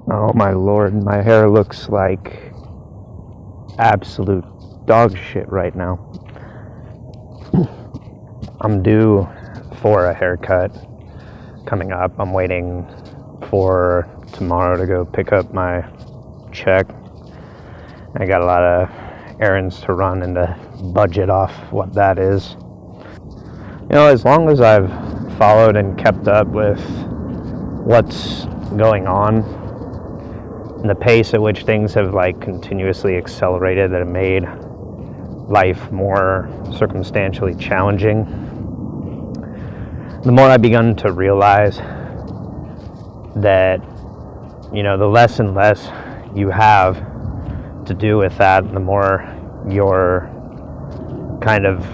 Oh my lord, my hair looks like absolute dog shit right now. I'm due for a haircut coming up. I'm waiting for tomorrow to go pick up my check. I got a lot of errands to run and to budget off what that is. As long as I've followed and kept up with what's going on and the pace at which things have continuously accelerated that have made life more circumstantially challenging, the more I've begun to realize that, the less and less you have to do with that, the more you're kind of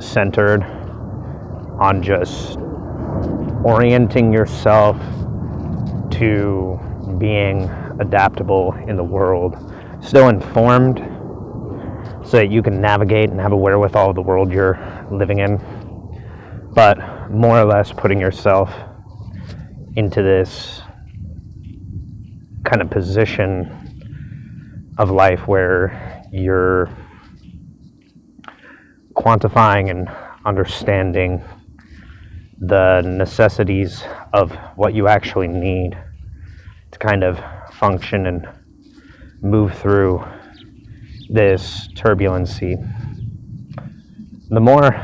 centered on just orienting yourself to being adaptable in the world, still informed so that you can navigate and have a wherewithal of the world you're living in, but more or less putting yourself into this kind of position of life where you're quantifying and understanding the necessities of what you actually need to kind of function and move through this turbulency. The more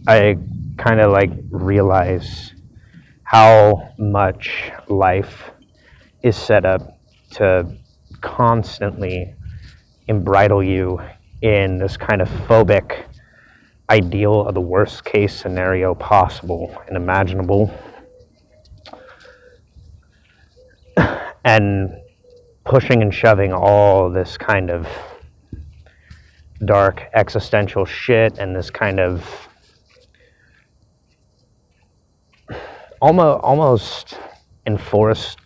I kind of realize how much life is set up to constantly embridle you in this kind of phobic ideal of the worst case scenario possible and imaginable, and pushing and shoving all this kind of dark existential shit and this kind of almost enforced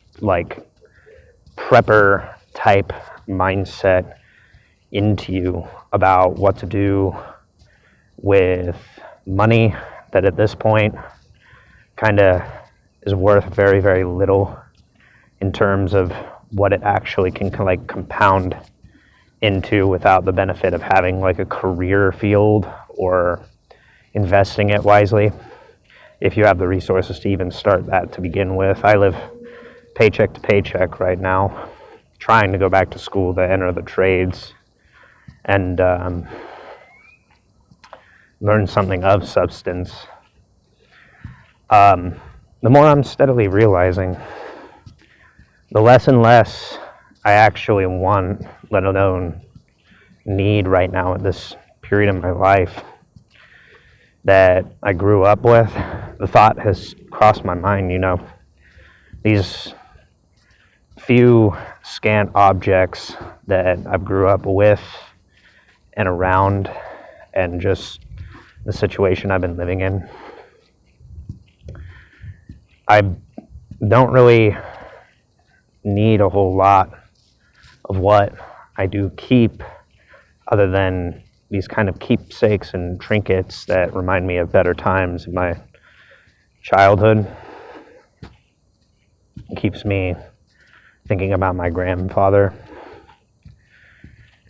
prepper type mindset into you about what to do with money that at this point kind of is worth very, very little in terms of what it actually can compound into without the benefit of having a career field or investing it wisely, if you have the resources to even start that to begin with. I live paycheck to paycheck right now, trying to go back to school to enter the trades and learn something of substance. The more I'm steadily realizing, the less and less I actually want, let alone need right now at this period of my life that I grew up with. The thought has crossed my mind, these few scant objects that I've grew up with and around, and just the situation I've been living in. I don't really need a whole lot of what I do keep, other than these kind of keepsakes and trinkets that remind me of better times in my childhood. It keeps me thinking about my grandfather,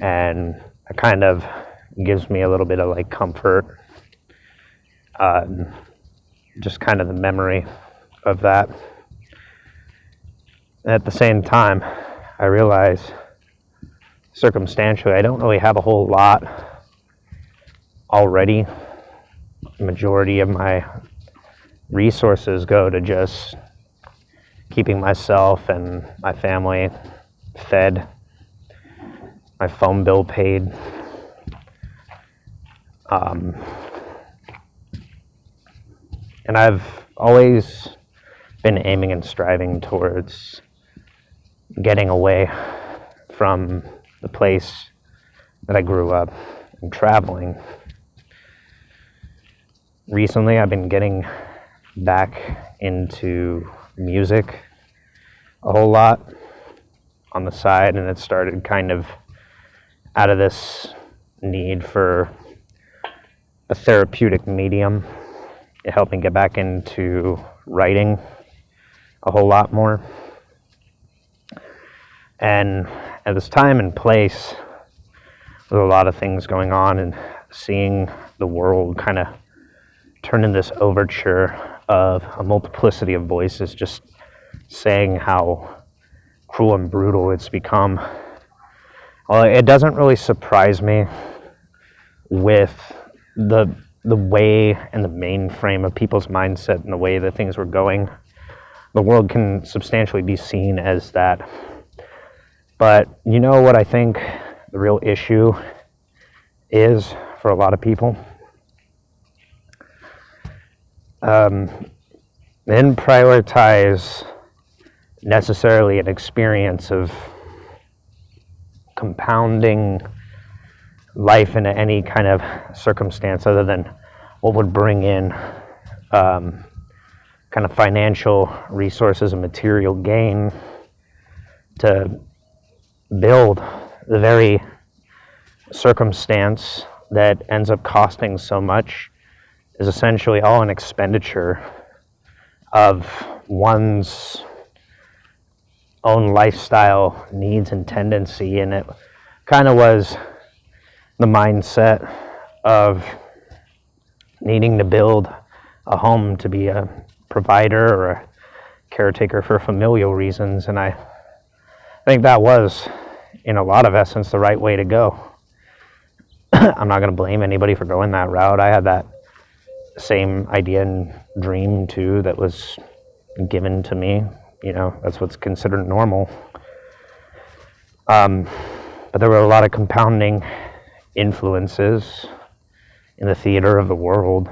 and it kind of gives me a little bit of comfort, just kind of the memory of that. At the same time, I realize circumstantially I don't really have a whole lot already. The majority of my resources go to just keeping myself and my family fed, my phone bill paid, and I've always been aiming and striving towards getting away from the place that I grew up and traveling. Recently, I've been getting back into music a whole lot on the side, and it started kind of out of this need for a therapeutic medium. It helped me get back into writing a whole lot more. And at this time and place, with a lot of things going on and seeing the world kind of turn in this overture of a multiplicity of voices just saying how cruel and brutal it's become. Well, it doesn't really surprise me with the way and the mainframe of people's mindset and the way that things were going. The world can substantially be seen as that. But you know what I think the real issue is for a lot of people? They didn't prioritize necessarily an experience of compounding life into any kind of circumstance other than what would bring in kind of financial resources and material gain to build the very circumstance that ends up costing so much is essentially all an expenditure of one's own lifestyle needs and tendency. And it kind of was the mindset of needing to build a home to be a provider or a caretaker for familial reasons. And I think that was, in a lot of essence, the right way to go. I'm not going to blame anybody for going that route. I had that same idea and dream too that was given to me. You know, that's what's considered normal. But there were a lot of compounding influences in the theater of the world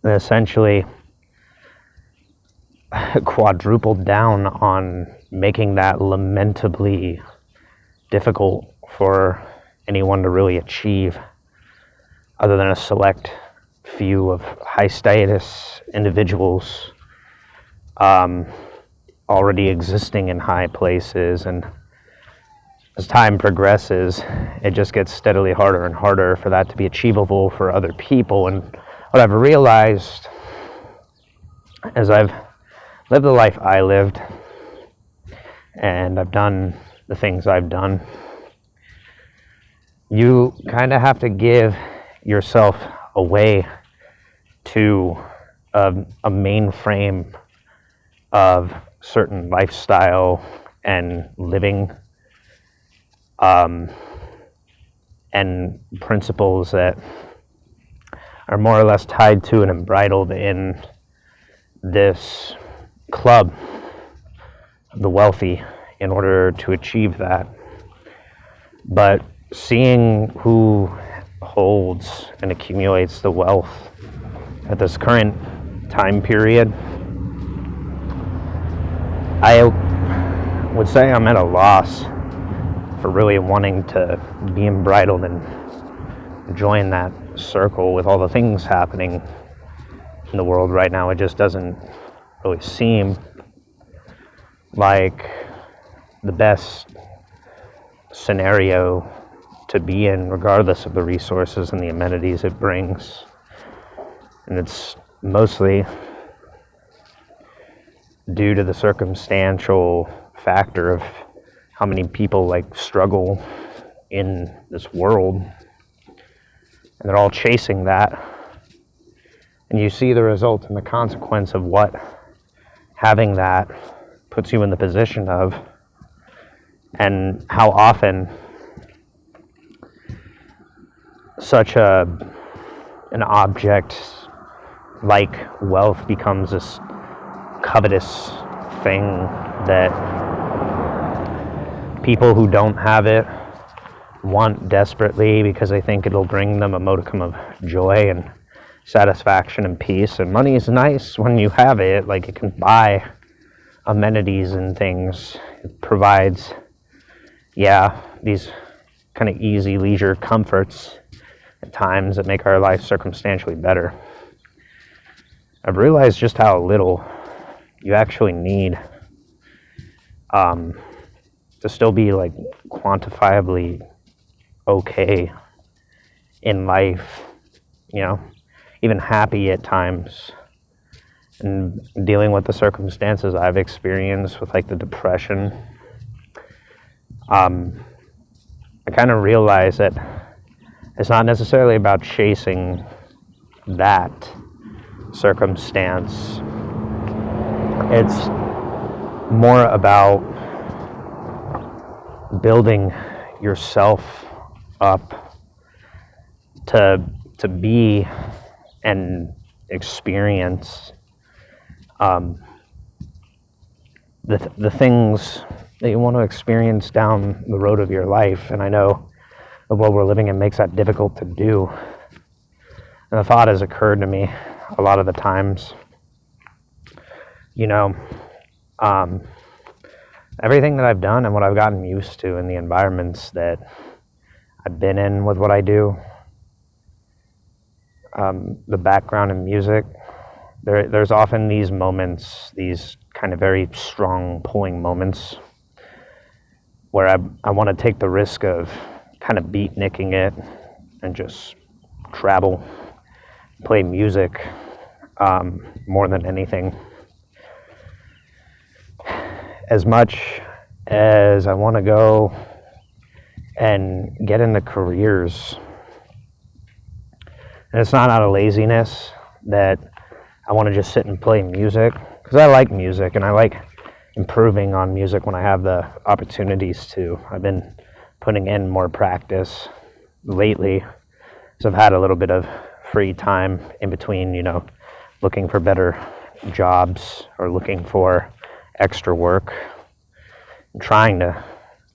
that essentially quadrupled down on making that lamentably difficult for anyone to really achieve, other than a select few of high status individuals already existing in high places. And as time progresses, it just gets steadily harder and harder for that to be achievable for other people. And what I've realized as I've lived the life I lived and I've done the things I've done, you kind of have to give yourself away to a mainframe of certain lifestyle and living and principles that are more or less tied to and embridled in this club of the wealthy in order to achieve that. But seeing who holds and accumulates the wealth at this current time period, I would say I'm at a loss for really wanting to be embridled and join that circle with all the things happening in the world right now. It just doesn't really seem like the best scenario to be in, regardless of the resources and the amenities it brings. And it's mostly due to the circumstantial factor of how many people struggle in this world, and they're all chasing that. And you see the result and the consequence of what having that puts you in the position of, and how often such an object like wealth becomes this covetous thing that people who don't have it want desperately because they think it'll bring them a modicum of joy and satisfaction and peace. And money is nice when you have it. It can buy amenities and things. It provides, these kind of easy leisure comforts at times that make our life circumstantially better. I've realized just how little you actually need to still be quantifiably okay in life, even happy at times, and dealing with the circumstances I've experienced with the depression I kind of realized that it's not necessarily about chasing that circumstance. It's more about building yourself up to be and experience the things that you want to experience down the road of your life. And I know the world we're living in makes that difficult to do. And the thought has occurred to me a lot of the times, you know, everything that I've done and what I've gotten used to in the environments that I've been in with what I do, the background in music, there's often these moments, these kind of very strong pulling moments where I want to take the risk of kind of beatniking it and just travel, play music more than anything. As much as I want to go and get into careers, and it's not out of laziness that I want to just sit and play music, because I like music and I like improving on music when I have the opportunities to. I've been putting in more practice lately, so I've had a little bit of free time in between, you know, looking for better jobs or looking for extra work. I'm trying to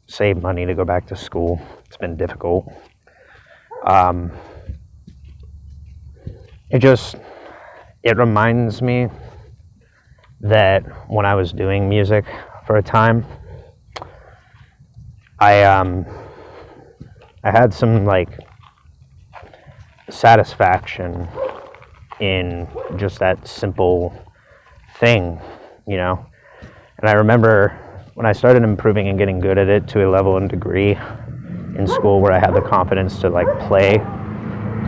save money to go back to school. It's been difficult. It reminds me that when I was doing music for a time, I had some like satisfaction in just that simple thing, you know. And I remember when I started improving and getting good at it to a level and degree in school where I had the confidence to like play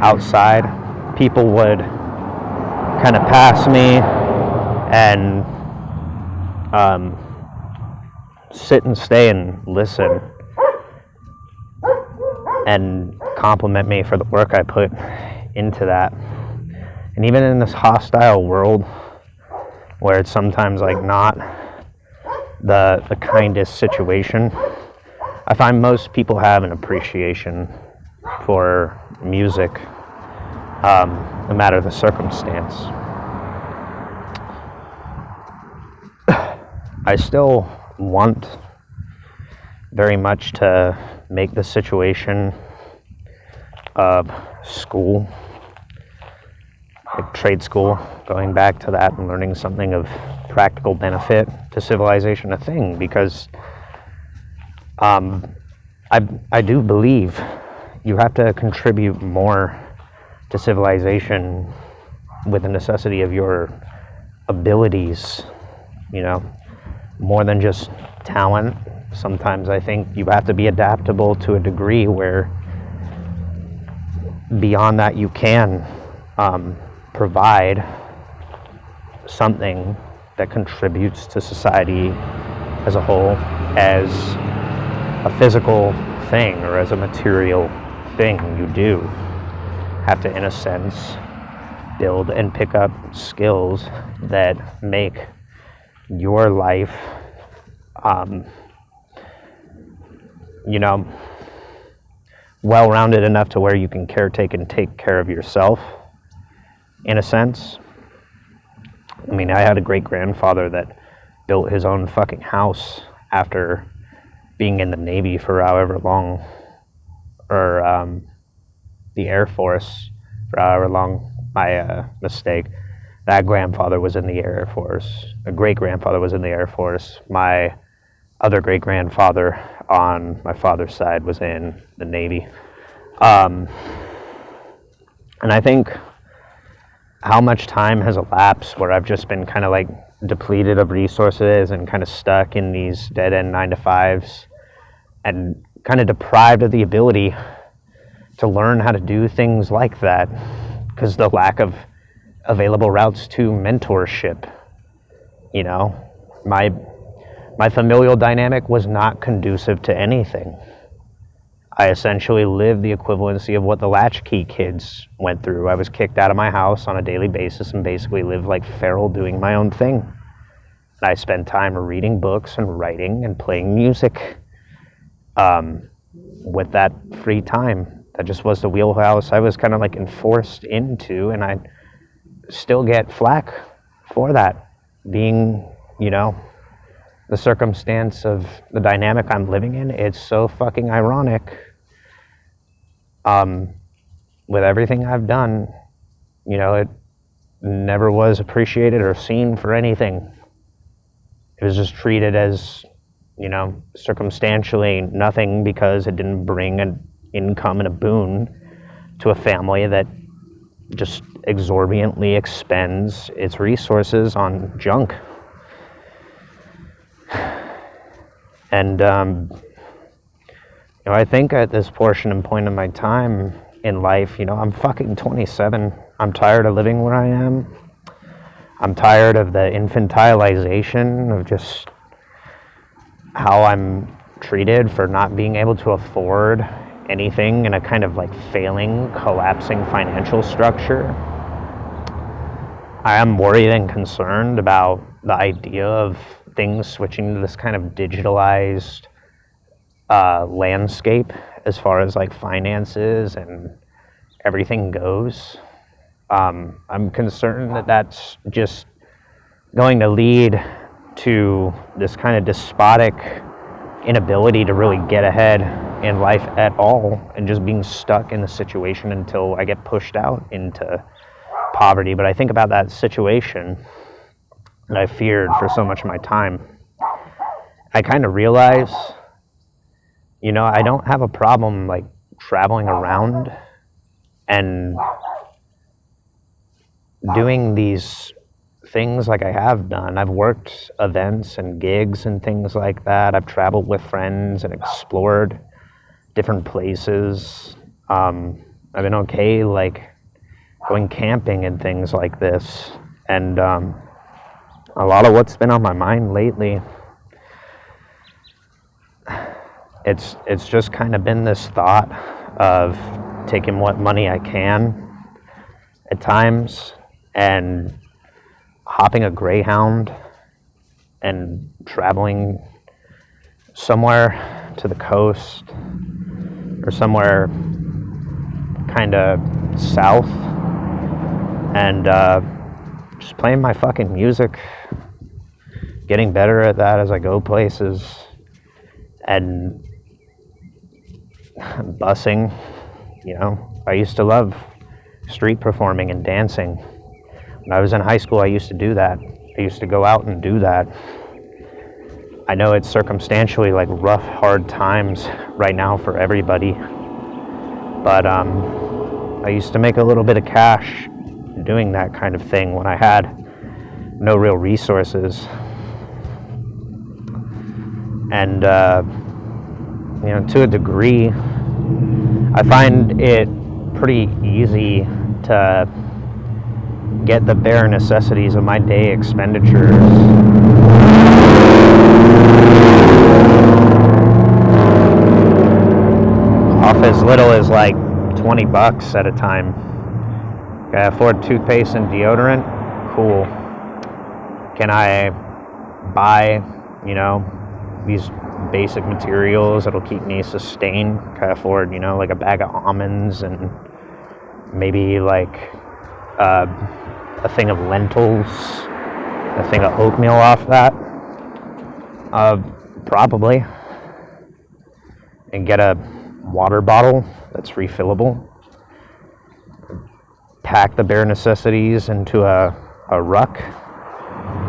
outside, people would kind of pass me and sit and stay and listen and compliment me for the work I put into that. And even in this hostile world where it's sometimes like not the kindest situation, I find most people have an appreciation for music, no matter the circumstance. I still want very much to make the situation of school, like trade school, going back to that and learning something of practical benefit to civilization a thing, because I do believe you have to contribute more to civilization with the necessity of your abilities, you know, more than just talent. Sometimes I think you have to be adaptable to a degree where beyond that you can provide something that contributes to society as a whole, as a physical thing or as a material thing. You do have to, in a sense, build and pick up skills that make your life, you know, well-rounded enough to where you can caretake and take care of yourself, in a sense. I mean, I had a great-grandfather that built his own fucking house after being in the Navy for however long, or the Air Force for however long. My mistake. That grandfather was in the Air Force. A great-grandfather was in the Air Force. My other great-grandfather on my father's side was in the Navy. And I think how much time has elapsed where I've just been kind of like depleted of resources and kind of stuck in these dead-end 9-to-5s and kind of deprived of the ability to learn how to do things like that because the lack of available routes to mentorship. You know, my My familial dynamic was not conducive to anything. I essentially lived the equivalency of what the latchkey kids went through. I was kicked out of my house on a daily basis and basically lived like feral, doing my own thing. And I spent time reading books and writing and playing music with that free time. That just was the wheelhouse I was kind of like enforced into, and I still get flack for that, being, you know, the circumstance of the dynamic I'm living in. It's so fucking ironic. With everything I've done, you know, it never was appreciated or seen for anything. It was just treated as, you know, circumstantially nothing because it didn't bring an income and a boon to a family that just exorbitantly expends its resources on junk. And, you know, I think at this portion and point in my time in life, you know, I'm fucking 27. I'm tired of living where I am. I'm tired of the infantilization of just how I'm treated for not being able to afford anything in a kind of like failing, collapsing financial structure. I am worried and concerned about the idea of things switching to this kind of digitalized landscape as far as like finances and everything goes. I'm concerned that that's just going to lead to this kind of despotic inability to really get ahead in life at all, and just being stuck in the situation until I get pushed out into poverty. But I think about that situation that I feared for so much of my time. I kind of realize, you know, I don't have a problem like traveling around and doing these things like I have done. I've worked events and gigs and things like that. I've traveled with friends and explored different places. I've been okay like going camping and things like this. And a lot of what's been on my mind lately, it's just kind of been this thought of taking what money I can at times and hopping a Greyhound and traveling somewhere to the coast or somewhere kind of south and just playing my fucking music, getting better at that as I go places, and busing. You know, I used to love street performing and dancing. When I was in high school, I used to do that. I used to go out and do that. I know it's circumstantially like rough, hard times right now for everybody, but I used to make a little bit of cash doing that kind of thing when I had no real resources. And you know, to a degree, I find it pretty easy to get the bare necessities of my day expenditures off as little as like $20 at a time. Can I afford toothpaste and deodorant? Cool. Can I buy, you know, these basic materials that'll keep me sustained? Can I afford, you know, like a bag of almonds and maybe like a thing of lentils, a thing of oatmeal off that? Probably. And get a water bottle that's refillable. Pack the bare necessities into a ruck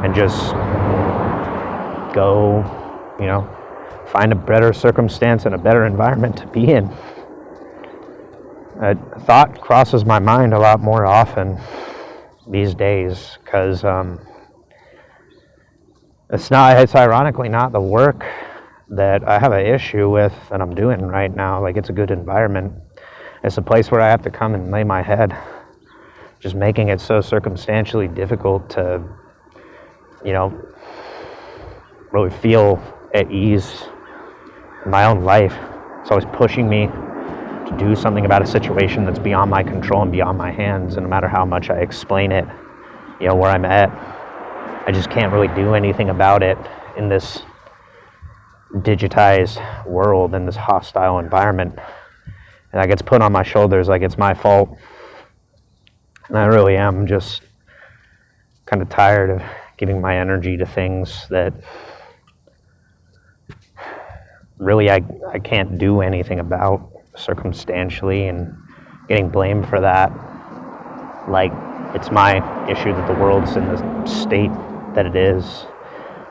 and just go, you know, find a better circumstance and a better environment to be in. A thought crosses my mind a lot more often these days, because it's ironically not the work that I have an issue with that I'm doing right now. Like, it's a good environment. It's a place where I have to come and lay my head, just making it so circumstantially difficult to, you know, really feel at ease in my own life. It's always pushing me to do something about a situation that's beyond my control and beyond my hands. And no matter how much I explain it, where I'm at, I just can't really do anything about it in this digitized world, in this hostile environment. And that gets put on my shoulders like it's my fault. And I really am just kind of tired of giving my energy to things that really I can't do anything about circumstantially, and getting blamed for that like it's my issue that the world's in the state that it is.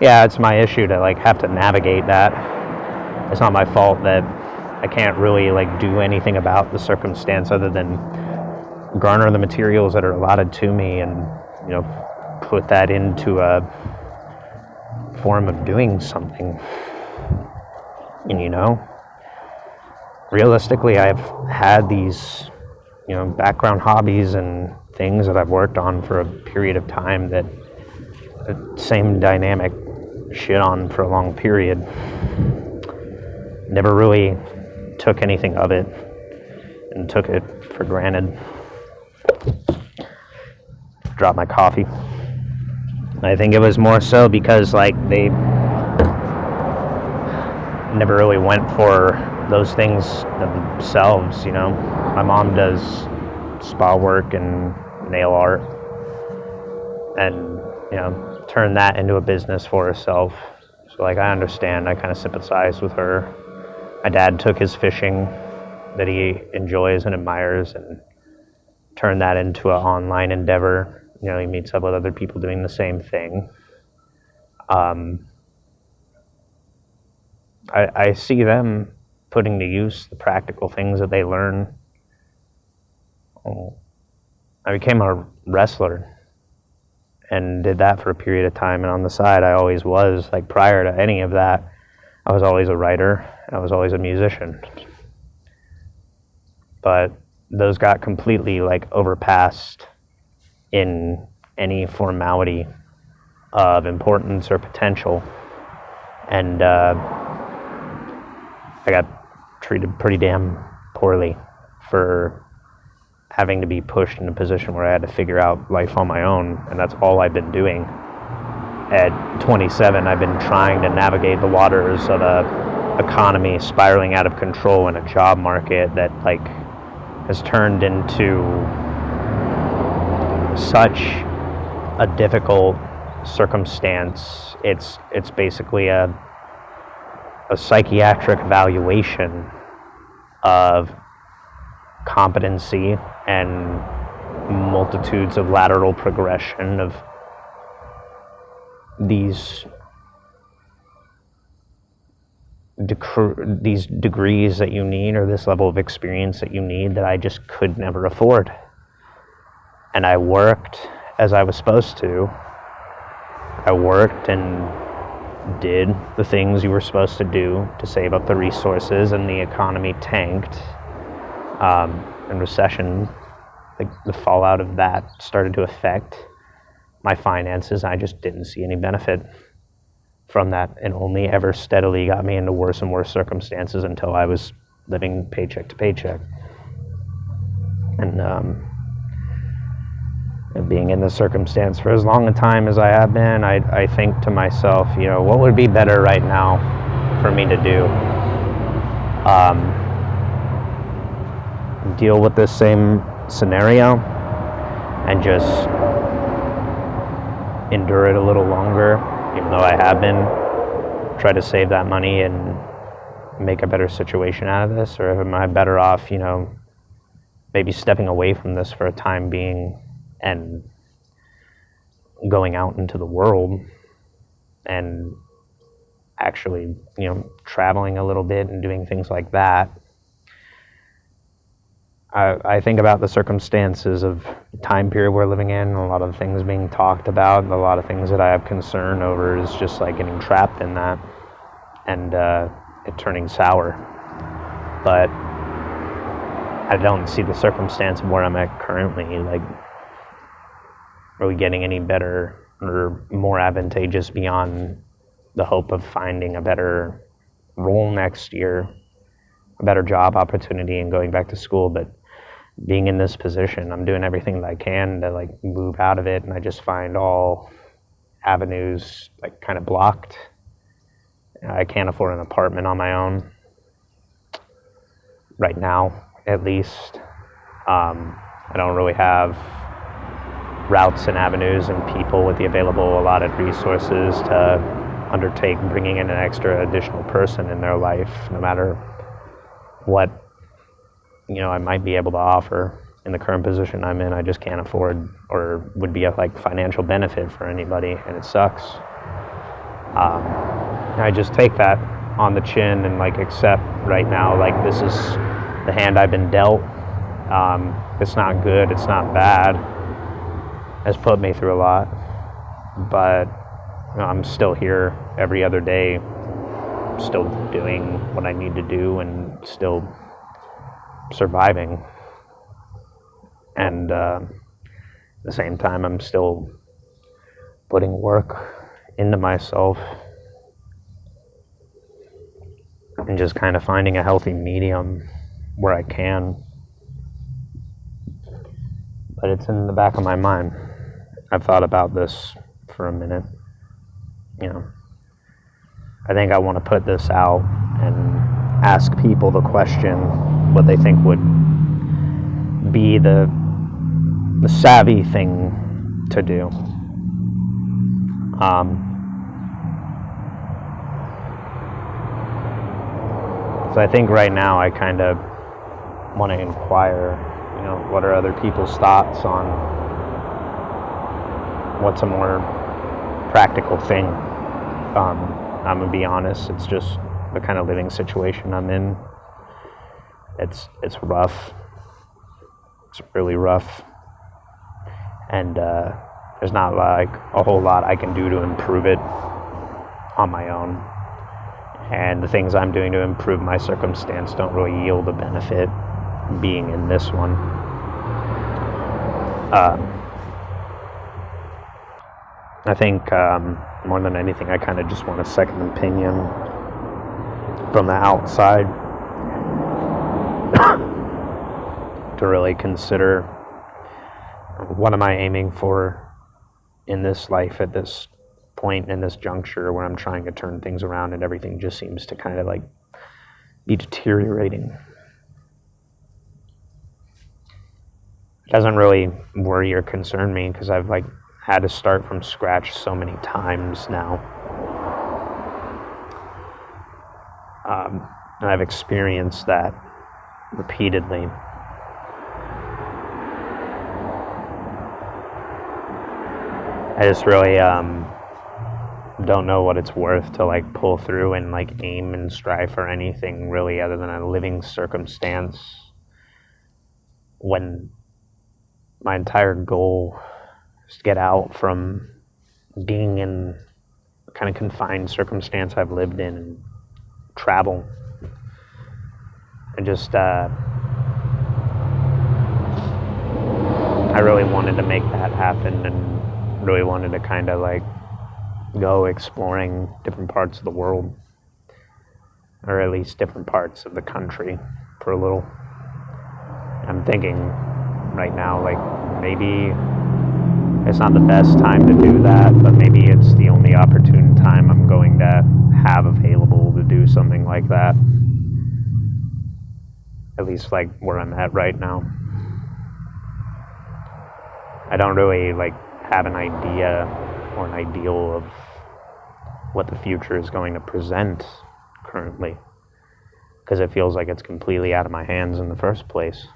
Yeah, it's my issue to have to navigate that. It's not my fault that I can't really do anything about the circumstance other than garner the materials that are allotted to me and put that into a form of doing something. And realistically, I've had these background hobbies and things that I've worked on for a period of time that the same dynamic shit on for a long period. Never really took anything of it and took it for granted. Dropped my coffee. I think it was more so because they never really went for those things themselves. My mom does spa work and nail art, and turned that into a business for herself. So I understand, I kind of sympathize with her. My dad took his fishing that he enjoys and admires and turned that into an online endeavor. He meets up with other people doing the same thing. I see them putting to use the practical things that they learn. I became a wrestler and did that for a period of time, and on the side I always was, prior to any of that, I was always a writer, I was always a musician. But those got completely overpassed in any formality of importance or potential, and I got treated pretty damn poorly for having to be pushed in a position where I had to figure out life on my own, and that's all I've been doing. At 27, I've been trying to navigate the waters of a economy spiraling out of control in a job market that has turned into such a difficult circumstance. It's basically a psychiatric evaluation of competency and multitudes of lateral progression of these degrees that you need, or this level of experience that you need, that I just could never afford. And I worked as I was supposed to. I worked and did the things you were supposed to do to save up the resources, and the economy tanked. And recession, the fallout of that started to affect my finances. I just didn't see any benefit from that, and only ever steadily got me into worse and worse circumstances until I was living paycheck to paycheck. And being in this circumstance for as long a time as I have been, I think to myself, what would be better right now for me to do? Deal with this same scenario and just endure it a little longer, even though I have been, try to save that money and make a better situation out of this? Or am I better off, maybe stepping away from this for a time being and going out into the world and actually, traveling a little bit and doing things like that? I think about the circumstances of the time period we're living in, a lot of things being talked about, a lot of things that I have concern over is just getting trapped in that and it turning sour. But I don't see the circumstance of where I'm at currently really getting any better or more advantageous beyond the hope of finding a better role next year, a better job opportunity, and going back to school. But being in this position, I'm doing everything that I can to like move out of it, and I just find all avenues like kind of blocked. I can't afford an apartment on my own right now, at least. I don't really have routes and avenues and people with the available allotted resources to undertake bringing in an extra additional person in their life, no matter what I might be able to offer. In the current position I'm in, I just can't afford or would be a like financial benefit for anybody, and it sucks. I just take that on the chin and like accept right now, like this is the hand I've been dealt. It's not good, it's not bad. It's put me through a lot, but I'm still here every other day, still doing what I need to do and still surviving. And at the same time, I'm still putting work into myself and just kind of finding a healthy medium where I can. But it's in the back of my mind. I've thought about this for a minute. I think I want to put this out and ask people the question, what they think would be the savvy thing to do. So I think right now I kind of want to inquire, what are other people's thoughts on what's a more practical thing. I'm gonna be honest, it's just the kind of living situation I'm in. It's rough. It's really rough. And there's not like a whole lot I can do to improve it on my own. And the things I'm doing to improve my circumstance don't really yield a benefit being in this one. I think more than anything, I kind of just want a second opinion from the outside to really consider what am I aiming for in this life at this point, in this juncture where I'm trying to turn things around and everything just seems to kind of like be deteriorating. It doesn't really worry or concern me because I've like had to start from scratch so many times now. And I've experienced that repeatedly. I just really don't know what it's worth to like pull through and like aim and strive for anything really other than a living circumstance when my entire goal is to get out from being in the kind of confined circumstance I've lived in and travel and just I really wanted to make that happen and really wanted to kind of like go exploring different parts of the world, or at least different parts of the country for a little. I'm thinking right now, like maybe it's not the best time to do that, but maybe it's the only opportune time I'm going to have available to do something like that. At least like where I'm at right now. I don't really like have an idea or an ideal of what the future is going to present currently, because it feels like it's completely out of my hands in the first place.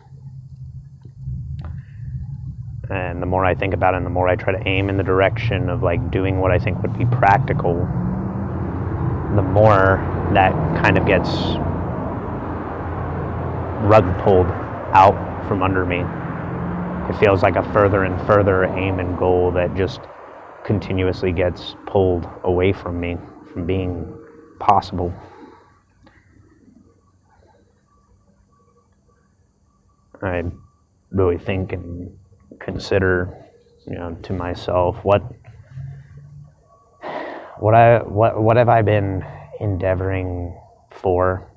And the more I think about it, and the more I try to aim in the direction of like doing what I think would be practical, the more that kind of gets rug pulled out from under me. It feels like a further and further aim and goal that just continuously gets pulled away from me, from being possible. I really think and consider, to myself, what what have I been endeavoring for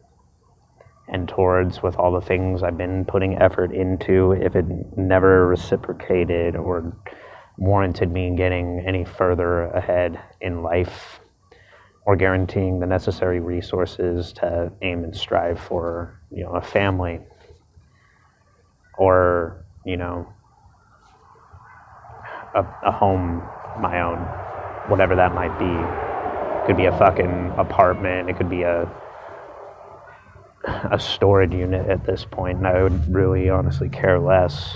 and towards with all the things I've been putting effort into, if it never reciprocated or warranted me getting any further ahead in life or guaranteeing the necessary resources to aim and strive for, a family or, a home, my own, whatever that might be. It could be a fucking apartment, it could be a storage unit at this point, and I would really honestly care less.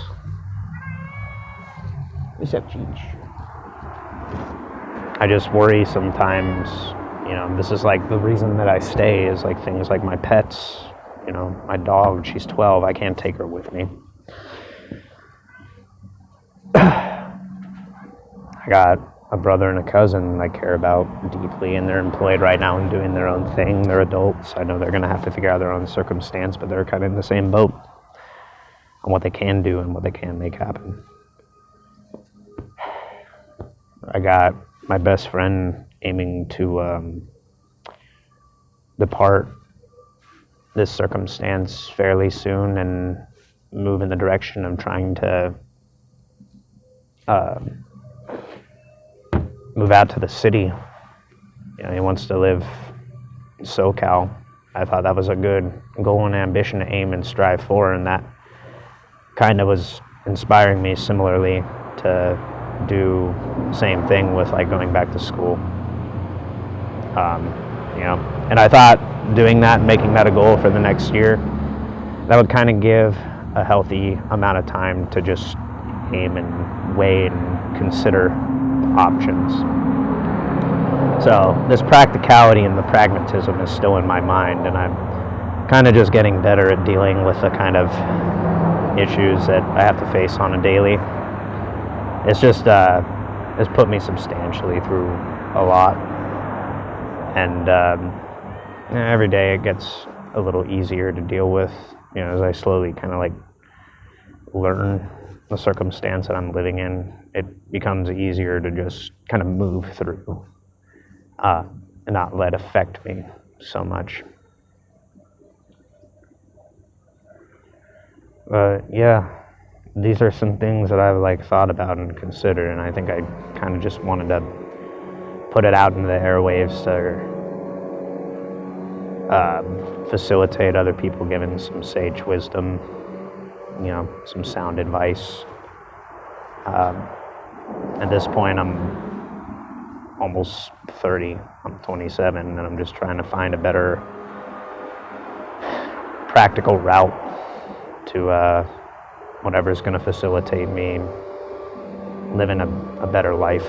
I just worry sometimes, this is like the reason that I stay is like things like my pets, my dog, she's 12, I can't take her with me. I got a brother and a cousin I care about deeply, and they're employed right now and doing their own thing. They're adults. I know they're going to have to figure out their own circumstance, but they're kind of in the same boat on what they can do and what they can make happen. I got my best friend aiming to depart this circumstance fairly soon and move in the direction of trying to move out to the city. He wants to live in SoCal. I thought that was a good goal and ambition to aim and strive for, and that kind of was inspiring me similarly to do the same thing with like going back to school. And I thought doing that, making that a goal for the next year, that would kind of give a healthy amount of time to just aim and weigh and consider options. So this practicality and the pragmatism is still in my mind, and I'm kind of just getting better at dealing with the kind of issues that I have to face on a daily. It's just it's put me substantially through a lot, and every day it gets a little easier to deal with, as I slowly kind of like learn the circumstance that I'm living in. It becomes easier to just kind of move through and not let it affect me so much. These are some things that I've like thought about and considered, and I think I kind of just wanted to put it out into the airwaves to facilitate other people giving some sage wisdom, some sound advice. At this point, I'm almost 30, I'm 27, and I'm just trying to find a better practical route to whatever's going to facilitate me living a better life.